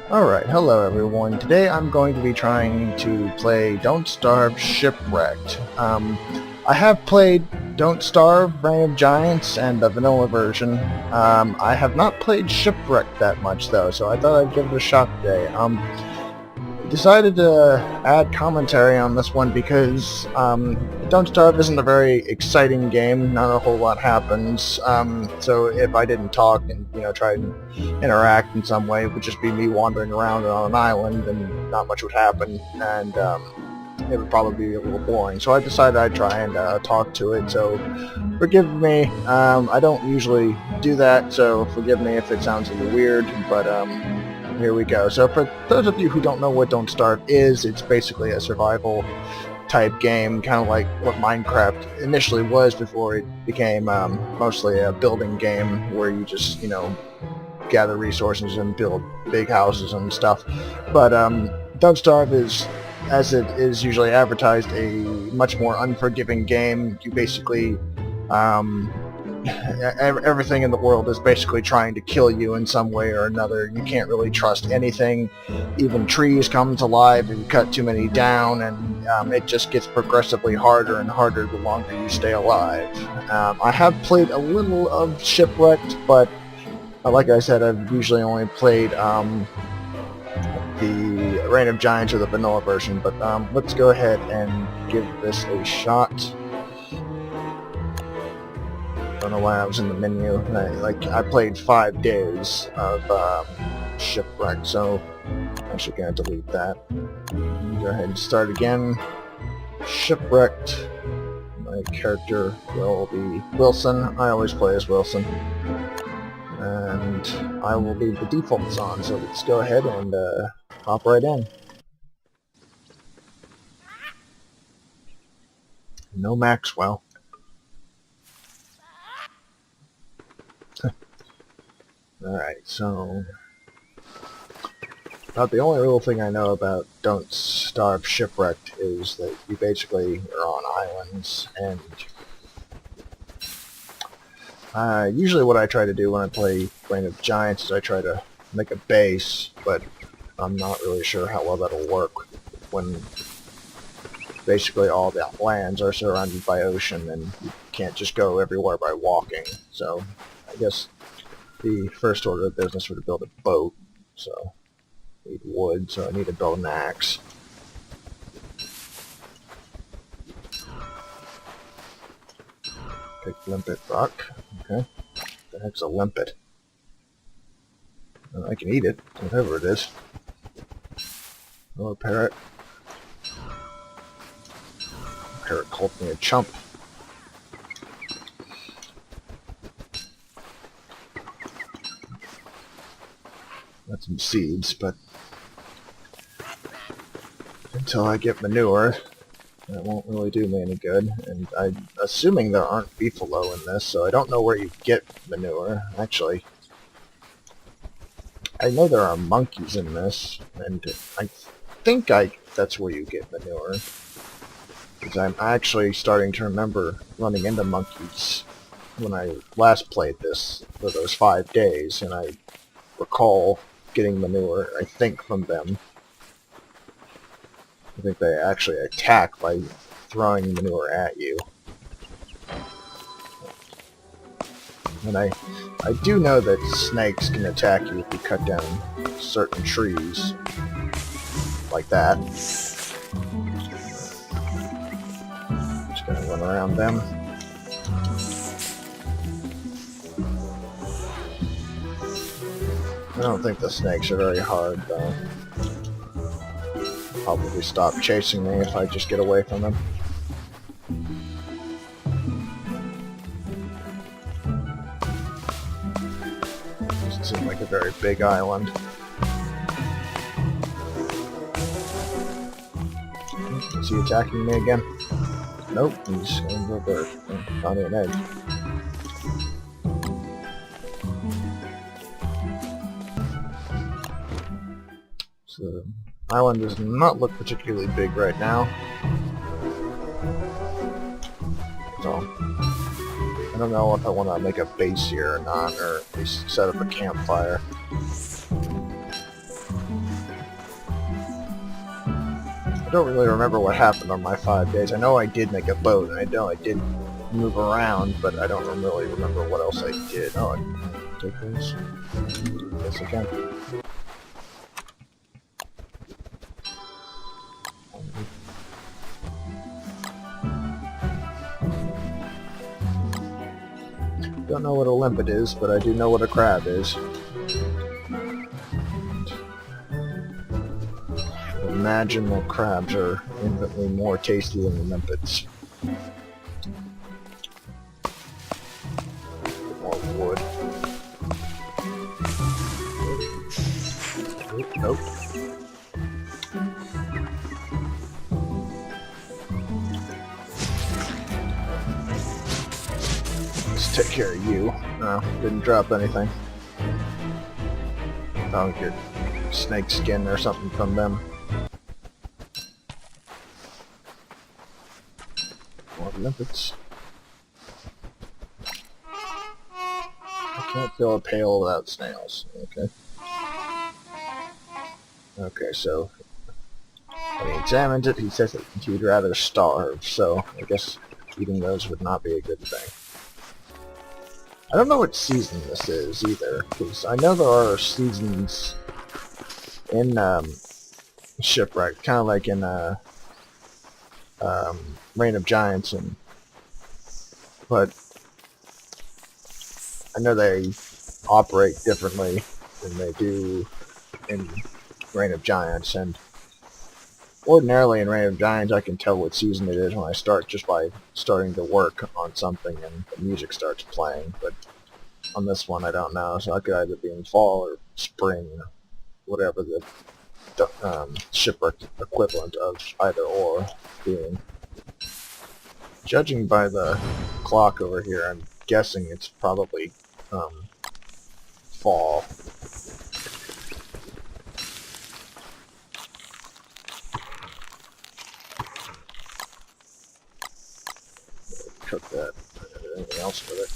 Alright, hello everyone. Today I'm going to be trying to play Don't Starve Shipwrecked. I have played Don't Starve, Reign of Giants, and the vanilla version. I have not played Shipwrecked that much though, so I thought I'd give it a shot today. Decided to add commentary on this one because Don't Starve isn't a very exciting game. Not a whole lot happens. So if I didn't talk and try and interact in some way, it would just be me wandering around on an island and not much would happen, and it would probably be a little boring. So I decided I'd try and talk to it. So forgive me. I don't usually do that, so forgive me if it sounds a little weird, but here we go. So for those of you who don't know what Don't Starve is, it's basically a survival type game, kind of like what Minecraft initially was before it became mostly a building game where you just, gather resources and build big houses and stuff. But Don't Starve is, as it is usually advertised, a much more unforgiving game. You basically everything in the world is basically trying to kill you in some way or another. You can't really trust anything. Even trees come to life if you cut too many down, and it just gets progressively harder and harder the longer you stay alive. I have played a little of Shipwrecked, but like I said, I've usually only played the Reign of Giants or the vanilla version, but let's go ahead and give this a shot. Don't know why I was in the menu. I played 5 days of Shipwreck, so I'm actually gonna delete that. Go ahead and start again. Shipwrecked. My character will be Wilson. I always play as Wilson, and I will leave the defaults on. So let's go ahead and hop right in. No Maxwell. Alright, so about the only real thing I know about Don't Starve Shipwrecked is that you basically are on islands, and usually what I try to do when I play Reign of Giants is I try to make a base, but I'm not really sure how well that'll work when basically all the lands are surrounded by ocean and you can't just go everywhere by walking. So I guess the first order of business would build a boat, so I need wood, so I need to build an axe. Pick limpet rock. Okay. The heck's a limpet? I can eat it, whatever it is. Or a parrot. Parrot called me a chump. Got some seeds, but until I get manure, that won't really do me any good. And I'm assuming there aren't beefalo in this, so I don't know where you get manure. Actually, I know there are monkeys in this, and I think that's where you get manure. Because I'm actually starting to remember running into monkeys when I last played this for those 5 days, and I recall getting manure, I think, from them. I think they actually attack by throwing manure at you. And I do know that snakes can attack you if you cut down certain trees. Like that. Just gonna run around them. I don't think the snakes are very hard, though. Probably stop chasing me if I just get away from them. Doesn't seem like a very big island. Is he attacking me again? Nope, he's going to a bird. Found an egg. So the island does not look particularly big right now. So I don't know if I want to make a base here or not, or at least set up a campfire. don't really remember what happened on my 5 days. I know I did make a boat, and I know I did move around, but I don't really remember what else I did. Oh, I can take this. Yes, I can. Don't know what a limpet is, but I do know what a crab is. Imagine that crabs are infinitely more tasty than the limpets. More wood. Nope. Let's take care of you. No, didn't drop anything. I'll get snake skin or something from them. More limpets. I can't fill a pail without snails. Okay. Okay, so when he examines it, he says that he'd rather starve, so I guess eating those would not be a good thing. I don't know what season this is either, because I know there are seasons in Shipwreck, kind of like in Reign of Giants, but I know they operate differently than they do in Reign of Giants, and ordinarily in Reign of Giants I can tell what season it is when I start just by starting to work on something and the music starts playing, but on this one I don't know, so I could either be in fall or spring, or whatever the Shipwreck equivalent of either or being. Judging by the clock over here, I'm guessing it's probably fall. Cook that. Anything else with it?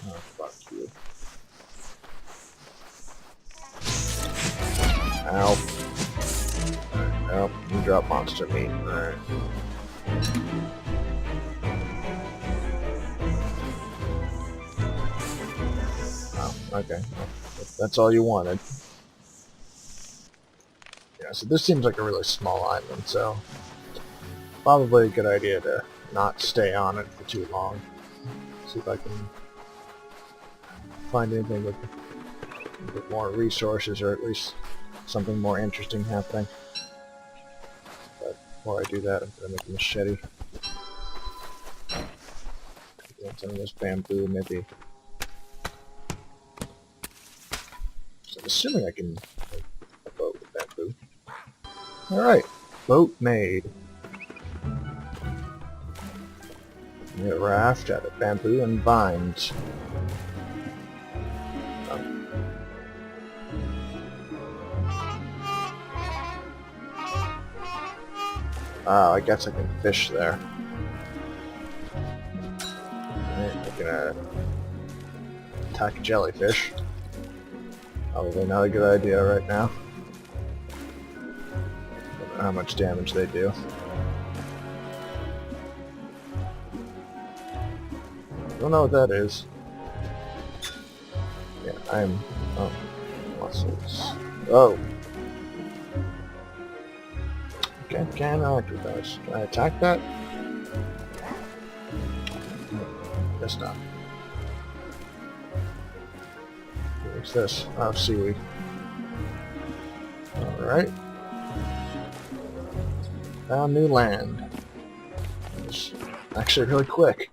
Oh, fuck you. Ow. Nope, you drop monster meat. Alright. Oh, okay. Well, that's all you wanted. Yeah, so this seems like a really small island, so probably a good idea to not stay on it for too long. See if I can find anything with a bit more resources, or at least something more interesting happening. But before I do that, I'm going to make a machete. Get some of this bamboo, maybe. So I'm assuming I can make a boat with bamboo. Alright, boat made. Made a raft out of bamboo and vines. Oh, I guess I can fish there. Alright, we're gonna attack a jellyfish. Probably not a good idea right now. Don't know how much damage they do. Don't know what that is. Yeah, I'm... oh, muscles. Oh! Okay, can electrify. Can I attack that? Guess not. What's this? Oh, seaweed. Alright. Found new land. It's actually really quick.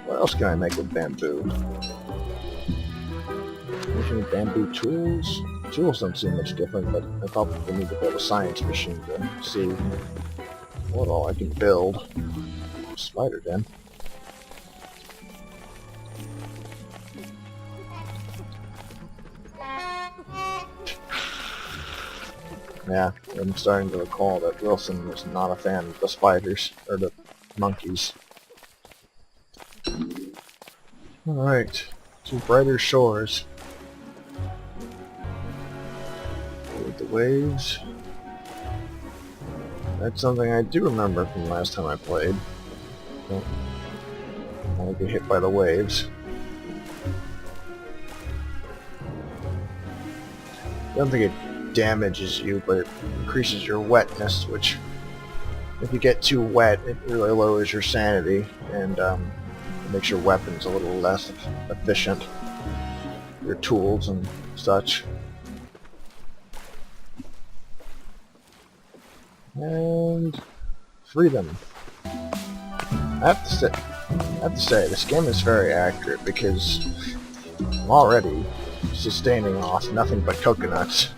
What else can I make with bamboo? Any bamboo tools? Tools don't seem much different, but I probably need to build a science machine to see what all I can build. Spider den. Yeah, I'm starting to recall that Wilson was not a fan of the spiders, or the monkeys. Alright, To brighter shores. With the waves. That's something I do remember from the last time I played. Don't want to get hit by the waves. I don't think it damages you, but it increases your wetness, which, if you get too wet, it really lowers your sanity, and it makes your weapons a little less efficient. Your tools and such. And freedom. I have to say, this game is very accurate because I'm already sustaining off nothing but coconuts.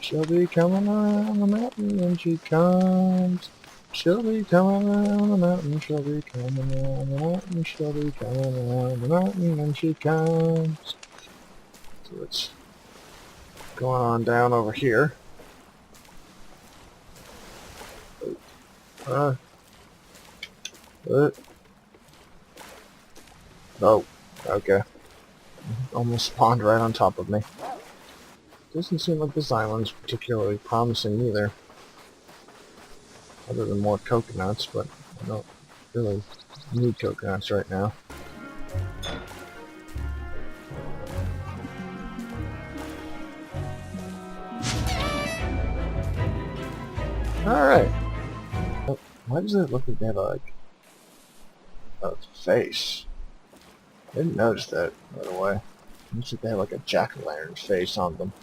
She'll be coming around the mountain when she comes. She'll be coming around the mountain, she'll be coming around the mountain, she'll be coming around the mountain when she comes. So what's going on down over here? Oh, okay. Almost spawned right on top of me. Doesn't seem like this island's particularly promising either. Other than more coconuts, but I don't really need coconuts right now. Alright. Why does it look like they have like a face? I didn't notice that right away. It looks like they have like a jack-o'-lantern face on them.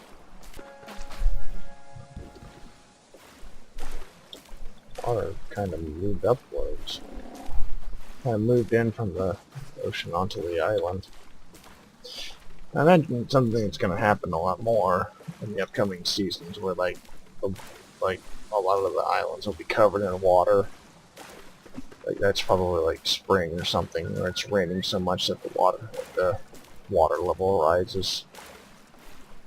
Water kind of moved upwards. Kind of moved in from the ocean onto the island. I imagine something that's going to happen a lot more in the upcoming seasons, where like a lot of the islands will be covered in water. Like that's probably like spring or something, where it's raining so much that the water level rises.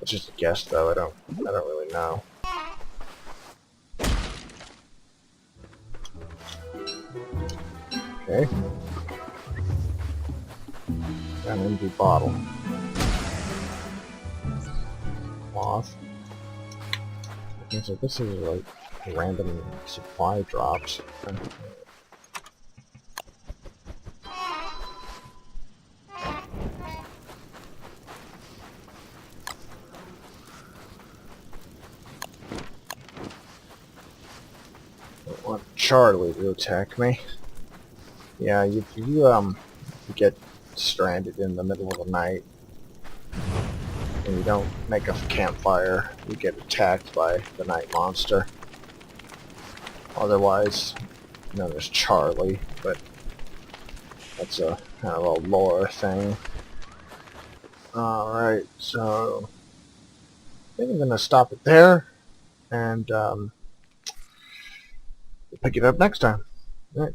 It's just a guess, though. I don't really know. Okay. Got an empty bottle. Moth. So this is like random supply drops. Don't want Charlie to attack me. Yeah, if you get stranded in the middle of the night and you don't make a campfire, you get attacked by the night monster. Otherwise known as Charlie, but that's a kind of a lore thing. Alright, so I think I'm gonna stop it there, and we'll pick it up next time. Alright.